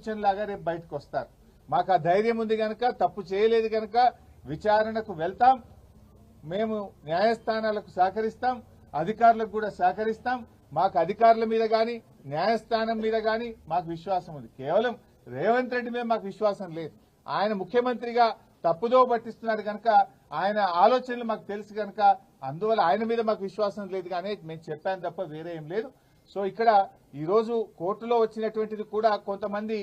లాగా రేపు బయటకు వస్తారు. మాకు ఆ ధైర్యం ఉంది కనుక, తప్పు చేయలేదు కనుక విచారణకు వెళ్తాం. మేము న్యాయస్థానాలకు సహకరిస్తాం, అధికారులకు కూడా సహకరిస్తాం. మాకు అధికారుల మీద గాని న్యాయస్థానం మీద గాని మాకు విశ్వాసం ఉంది. కేవలం రేవంత్ రెడ్డి మీద మాకు విశ్వాసం లేదు. ఆయన ముఖ్యమంత్రిగా తప్పుదో పట్టిస్తున్నారు కనుక, ఆయన ఆలోచనలు మాకు తెలుసు కనుక, అందువల్ల ఆయన మీద మాకు విశ్వాసం లేదు. కానీ మేము చెప్పాను తప్ప వేరే ఏం లేదు. సో ఇక్కడ ఈ రోజు కోర్టులో వచ్చినటువంటిది కూడా కొంతమంది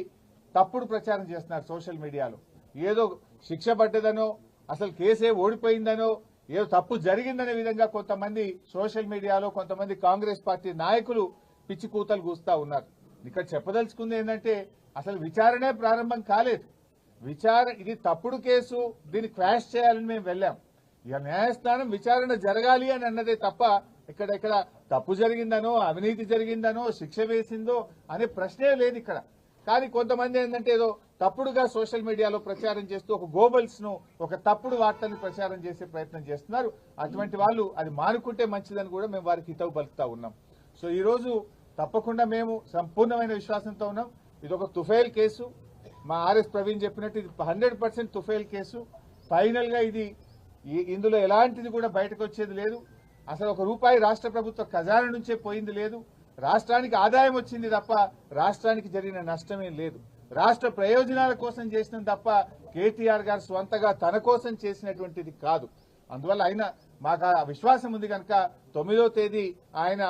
తప్పుడు ప్రచారం చేస్తున్నారు సోషల్ మీడియాలో. ఏదో శిక్ష పడ్డదనో, అసలు కేసే ఓడిపోయిందనో, ఏదో తప్పు జరిగిందనే విధంగా కొంతమంది సోషల్ మీడియాలో కొంతమంది కాంగ్రెస్ పార్టీ నాయకులు పిచ్చి కూతలు కూస్తా ఉన్నారు. ఇక్కడ చెప్పదలుచుకుంది ఏంటంటే, అసలు విచారణే ప్రారంభం కాలేదు. ఇది తప్పుడు కేసు, దీన్ని క్వాష్ చేయాలని మేము వెళ్ళాం. ఇక న్యాయస్థానం విచారణ జరగాలి అని అన్నదే తప్ప ఇక్కడ తప్పు జరిగిందనో, అవినీతి జరిగిందనో, శిక్ష వేసిందో అనే ప్రశ్నే లేదు ఇక్కడ. కానీ కొంతమంది ఏంటంటే ఏదో తప్పుడుగా సోషల్ మీడియాలో ప్రచారం చేస్తూ ఒక గోబల్స్ ను, ఒక తప్పుడు వార్తల్ని ప్రచారం చేసే ప్రయత్నం చేస్తున్నారు. అటువంటి వాళ్ళు అది మానుకుంటే మంచిదని కూడా మేము వారికి హితవు పలుకుతా ఉన్నాం. సో ఈ రోజు తప్పకుండా మేము సంపూర్ణమైన విశ్వాసంతో ఉన్నాం. ఇది ఒక తుఫైల్ కేసు. మా ఆర్ఎస్ ప్రవీణ్ చెప్పినట్టు ఇది 100% తుఫైల్ కేసు. ఫైనల్ గా ఇందులో ఎలాంటిది కూడా బయటకు వచ్చేది లేదు. అసలు ఒక రూపాయి రాష్ట్ర ప్రభుత్వ ఖజానా నుంచే పోయింది లేదు. రాష్ట్రానికి ఆదాయం వచ్చింది తప్ప రాష్ట్రానికి జరిగిన నష్టమేం లేదు. రాష్ట్ర ప్రయోజనాల కోసం చేసిన తప్ప కేటీఆర్ గారు స్వంతగా తన కోసం చేసినటువంటిది కాదు. అందువల్ల ఆయన మాకు ఆ విశ్వాసం ఉంది కనుక 9వ తేదీ ఆయన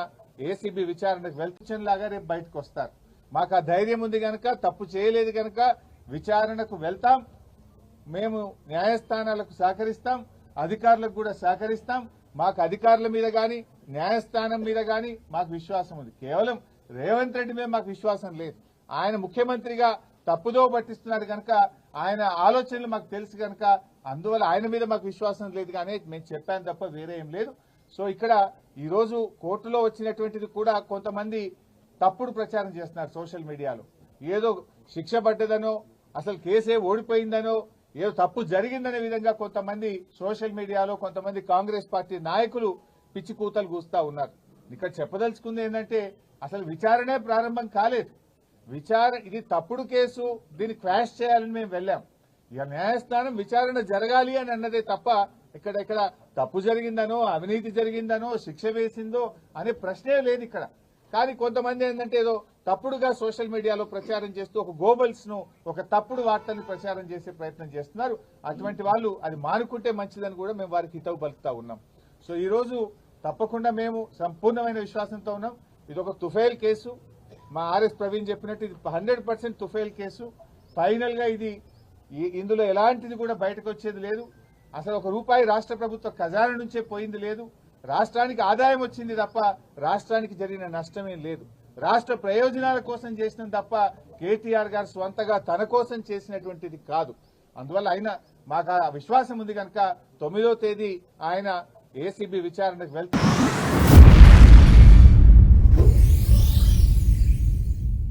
ఏసీబీ విచారణకు వెళ్లాగా రేపు బయటకు వస్తారు. మాకు ఆ ధైర్యం ఉంది కనుక, తప్పు చేయలేదు కనుక విచారణకు వెళ్తాం. మేము న్యాయస్థానాలకు సహకరిస్తాం, అధికారులకు కూడా సహకరిస్తాం. మాకు అధికారుల మీద గాని న్యాయస్థానం మీద గాని మాకు విశ్వాసం ఉంది. కేవలం రేవంత్ రెడ్డి మీద మాకు విశ్వాసం లేదు. ఆయన ముఖ్యమంత్రిగా తప్పుదో పట్టిస్తున్నారు కనుక, ఆయన ఆలోచనలు మాకు తెలుసు కనుక, అందువల్ల ఆయన మీద మాకు విశ్వాసం లేదు. కానీ మేము చెప్పాను తప్ప వేరే ఏం లేదు. సో ఇక్కడ ఈ రోజు కోర్టులో వచ్చినటువంటిది కూడా కొంతమంది తప్పుడు ప్రచారం చేస్తున్నారు సోషల్ మీడియాలో. ఏదో శిక్ష పడ్డదనో, అసలు కేసే ఓడిపోయిందనో, ఏదో తప్పు జరిగిందనే విధంగా కొంతమంది సోషల్ మీడియాలో కొంతమంది కాంగ్రెస్ పార్టీ నాయకులు పిచ్చి కూతలు కూస్తా ఉన్నారు. ఇక్కడ చెప్పదలుచుకుంది ఏంటంటే, అసలు విచారణే ప్రారంభం కాలేదు. ఇది తప్పుడు కేసు, దీన్ని క్వాష్ చేయాలని మేము వెళ్ళాం. ఇక న్యాయస్థానం విచారణ జరగాలి అని అన్నదే తప్ప ఇక్కడ తప్పు జరిగిందనో, అవినీతి జరిగిందనో, శిక్ష వేసిందో అనే ప్రశ్నే లేదు ఇక్కడ. కానీ కొంతమంది ఏంటంటే ఏదో తప్పుడుగా సోషల్ మీడియాలో ప్రచారం చేస్తూ ఒక గోబల్స్ ను, ఒక తప్పుడు వార్తల్ని ప్రచారం చేసే ప్రయత్నం చేస్తున్నారు. అటువంటి వాళ్ళు అది మానుకుంటే మంచిదని కూడా మేము వారికి హితవు పలుకుతా ఉన్నాం. సో ఈ రోజు తప్పకుండా మేము సంపూర్ణమైన విశ్వాసంతో ఉన్నాం. ఇది ఒక తుఫైల్ కేసు. మా ఆర్ఎస్ ప్రవీణ్ చెప్పినట్టు ఇది 100% తుఫైల్ కేసు. ఫైనల్ గా ఇందులో ఎలాంటిది కూడా బయటకు వచ్చేది లేదు. అసలు ఒక రూపాయి రాష్ట్ర ప్రభుత్వ ఖజానా నుంచే పోయింది లేదు. రాష్ట్రానికి ఆదాయం వచ్చింది తప్ప రాష్ట్రానికి జరిగిన నష్టమేం లేదు. రాష్ట్ర ప్రయోజనాల కోసం చేసిన తప్ప కేటీఆర్ గారు స్వంతగా తన కోసం చేసినటువంటిది కాదు. అందువల్ల ఆయన మాకు ఆ విశ్వాసం ఉంది కనుక 9వ తేదీ ఆయన ఏసీబీ విచారణకు వెళ్తారు.